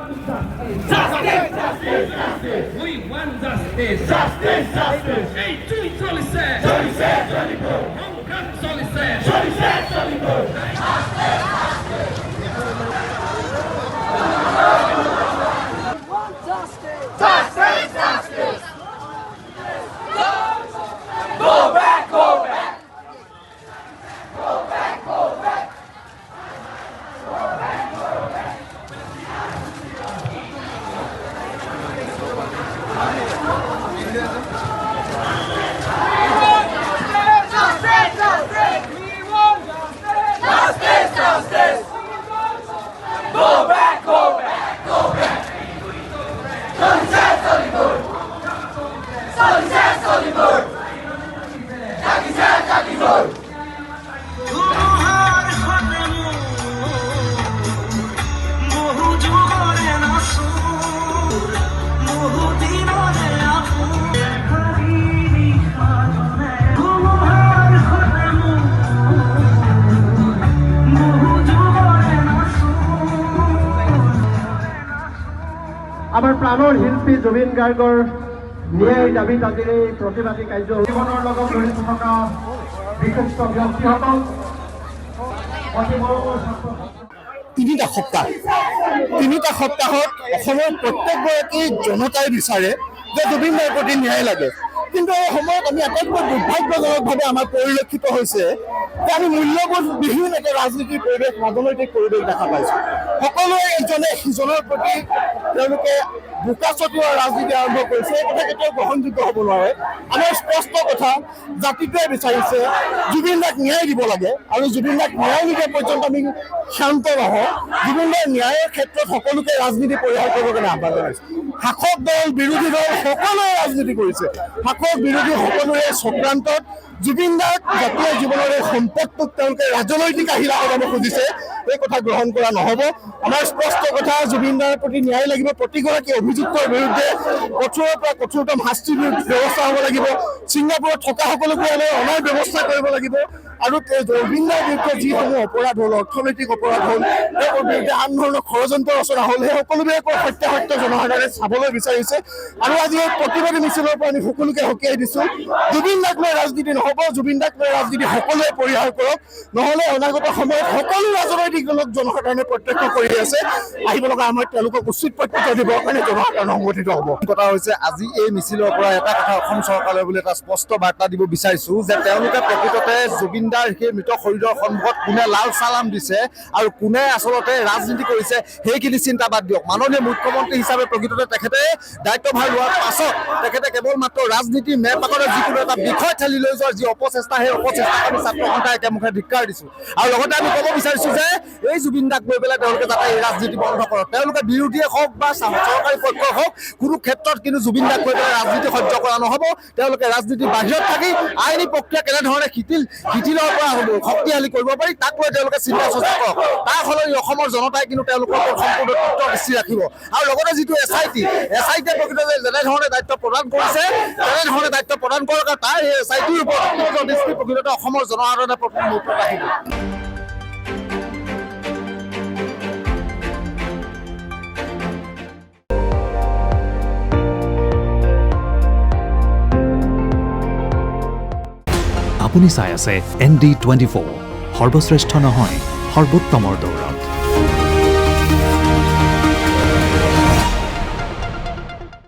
Justice, justice, justice. We want justice. Justice, justice. Hey, Joey Solise. Solise, Soligo. Hongkong Solise. Solise, Soligo. Justice, justice. Go back, go back. Go back, go back. Go back, go back. Justice, justice. Go back, go back, go back. Solise, Soligo. Solise, Soligo. Jagise, Jagigo. আমাৰ প্ৰাণৰ শিল্পী জুবিন গাৰ্গৰ ন্যায় দাবীত আজিৰ এই প্ৰতিবাদী কাৰ্য জীৱনৰ লগত জড়িত থকা বিশিষ্ট ব্যক্তিসকল তিনিটা সপ্তাহত অসমৰ প্ৰত্যেকগৰাকী জনতাই বিচাৰে যে জুবিনৰ প্ৰতি ন্যায় লাগে। কিন্তু এই সময়ত আমি আটাইতকৈ দুৰ্ভাগ্যজনকভাৱে আমাৰ পৰিলক্ষিত হৈছে যে আমি মূল্যবোধ বিহীন এটা ৰাজনীতিৰ পৰিৱেশ, ৰাজনৈতিক পৰিৱেশ দেখা পাইছোঁ। সকলোৱে ইজনে সিজনৰ প্ৰতি তেওঁলোকে বোকা ছটিওৱা ৰাজনীতি আৰম্ভ কৰিছে। এই কথা কেতিয়াও গ্ৰহণযোগ্য হ'ব নোৱাৰে। আমাৰ স্পষ্ট কথা, জাতিটোৱে বিচাৰিছে জুবিন দাক ন্যায় দিব লাগে আৰু জুবিন দাক ন্যায় নিদিয়া পৰ্যন্ত আমি শান্ত নহওঁ। জুবিন দাৰ ন্যায়ৰ ক্ষেত্ৰত সকলোকে ৰাজনীতি পৰিহাৰ কৰিবৰ কাৰণে আহ্বান জনাইছোঁ। শাসক দল, বিৰোধী দল সকলোৱে ৰাজনীতি কৰিছে। শাসক বিৰোধী সকলোৰে চক্ৰান্তত জুবিন দাক জাতীয় জীৱনৰ এই সম্পদটোক তেওঁলোকে ৰাজনৈতিক আহিলা সলাব খুজিছে। এই কথা গ্ৰহণ কৰা নহ'ব। আমাৰ স্পষ্ট কথা, জুবিন দাৰ প্ৰতি ন্যায় লাগিব। প্ৰতিগৰাকী অভিযুক্তৰ বিৰুদ্ধে কঠোৰৰ পৰা কঠোৰতম শাস্তিৰ ব্যৱস্থা হ'ব লাগিব। ছিংগাপুৰত থকা সকলোকে অনাৰ ব্যৱস্থা কৰিব লাগিব। আৰু জুবিন দাৰ বিৰুদ্ধে যিসমূহ অপৰাধ হ'ল, অৰ্থনৈতিক অপৰাধ হ'ল, তেওঁৰ বিৰুদ্ধে আন ধৰণৰ ষড়যন্ত্ৰ ৰচনা হ'ল, সেই সকলোবিলাকৰ সত্যাসত্য জনসাধাৰণে চাবলৈ বিচাৰিছে। আৰু আজি এই প্ৰতিবাদী মিছিলৰ পৰা আমি সকলোকে সকীয়াই দিছোঁ, জুবিন দাক লৈ ৰাজনীতি নহ'ব। জুবিন দাক লৈ ৰাজনীতি সকলোৱে পৰিহাৰ কৰক, নহ'লে অনাগত সময়ত সকলো ৰাজনৈতিক দলক জনসাধাৰণে প্ৰত্যক্ষ কৰি আছে। আহিব লগা সময়ত তেওঁলোকক উচিত প্ৰত্যুত্তৰ দিবৰ কাৰণে জনসাধাৰণ সংগঠিত হ'ব। কথা হৈছে, আজি এই মিছিলৰ পৰা এটা কথা অসম চৰকাৰে বুলি এটা স্পষ্ট বাৰ্তা দিব বিচাৰিছোঁ যে তেওঁলোকে প্ৰকৃততে জুবিন দাৰ সেই মৃত শৰীৰৰ সন্মুখত কোনে লাল চালাম দিছে আৰু কোনে আচলতে ৰাজনীতি কৰিছে সেইখিনি চিন্তা বাদ দিয়ক। মাননীয় মুখ্যমন্ত্ৰী হিচাপে প্ৰকৃততে তেখেতে দায়িত্বভাৰ লোৱাৰ পাছত তেখেতে কেৱল মাত্ৰ ৰাজনীতিৰ মেৰপাকৰে যিকোনো এটা বিষয় ঠেলি লৈ যোৱাৰ যি অপচেষ্টা, সেই অপচেষ্টাক আমি ছাত্ৰ সন্থাই একেমুখে ধিক্কাৰ দিছোঁ। আৰু লগতে আমি ক'ব বিচাৰিছোঁ যে এই জুবিন দাক লৈ পেলাই তেওঁলোকে যাতে এই ৰাজনীতি বন্ধ কৰক। তেওঁলোকে বিৰোধীয়ে হওক বা চৰকাৰী পক্ষই হওক, কোনো ক্ষেত্ৰত কিন্তু জুবিন দাক লৈ পেলাই ৰাজনীতি সহ্য কৰা নহ'ব। তেওঁলোকে ৰাজনীতিৰ বাহিৰত থাকি আইনী প্ৰক্ৰিয়া কেনেধৰণে শিথিলৰ পৰা শক্তিশালী কৰিব পাৰি তাক লৈ তেওঁলোকে চিন্তা চৰ্চা কৰক। তাৰ সলনি অসমৰ জনতাই কিন্তু তেওঁলোকৰ ওপৰত সম্পূৰ্ণ তৃপ্ত দৃষ্টি ৰাখিব। আৰু লগতে যিটো SIT প্ৰকৃততে যেনেধৰণে দায়িত্ব প্ৰদান কৰিছে, তেনেধৰণে দায়িত্ব প্ৰদান কৰক। আৰু তাৰ এই SITৰ ওপৰত তৃপ্ত দৃষ্টি প্ৰকৃততে অসমৰ জনসাধাৰণে প্ৰতি মুহূৰ্তত ৰাখিব। আপুনি চাই আছে ND24, সৰ্বশ্ৰেষ্ঠ নহয় সৰ্বোত্তমৰ দৌৰ।